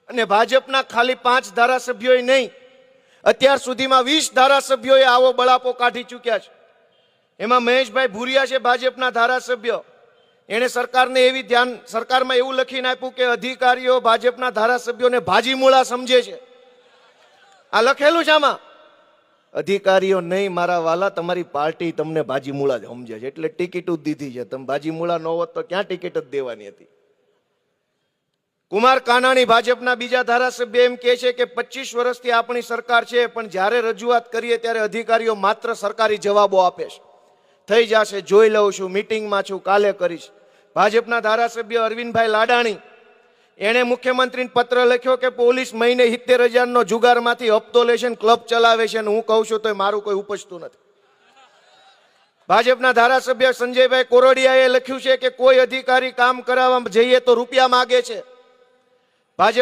અને ભાજપના ખાલી 5 ધારાસભ્યોએ નહીં, અત્યાર સુધીમાં 20 ધારાસભ્યોએ આવો બળાપો કાઢી ચૂક્યા છે। એમાં મહેશભાઈ ભુરિયા છે, ભાજપના ધારાસભ્ય, એણે સરકારમાં એવું લખીને આપ્યું કે અધિકારીઓ ભાજપના ધારાસભ્યોને ભાજીમૂળા સમજે છે। આ લખેલું છે આમાં। અધિકારીઓ નહીં મારા વાલા, તમારી પાર્ટી તમને ભાજીમૂળા જ સમજે છે, એટલે ટિકિટ જ દીધી છે। તમે ભાજીમૂળા ન હોત તો ક્યાં ટિકિટ જ દેવાની હતી। કુમાર કાનાણી ભાજપના બીજા ધારાસભ્ય એમ કહે છે કે 25 વર્ષથી આપણી સરકાર છે, પણ જ્યારે રજૂઆત કરીએ ત્યારે અધિકારીઓ માત્ર સરકારી જવાબો આપે છે। થઈ જશે, જોઈ લઉં છું, મીટિંગમાં છું, કાલે કરીશ। ભાજપના ધારાસભ્ય અરવિંદભાઈ લાડાણી, એણે મુખ્યમંત્રીને પત્ર લખ્યો કે પોલીસ મહિને 70,000નો જુગારમાંથી હપ્તો લે છે, ક્લબ ચલાવે છે, અને હું કહું છું તો મારું કોઈ ઉપજતું નથી। ભાજપના ધારાસભ્ય સંજયભાઈ કોરડિયાએ લખ્યું છે કે કોઈ અધિકારી કામ કરાવવા જઈએ તો રૂપિયા માગે છે।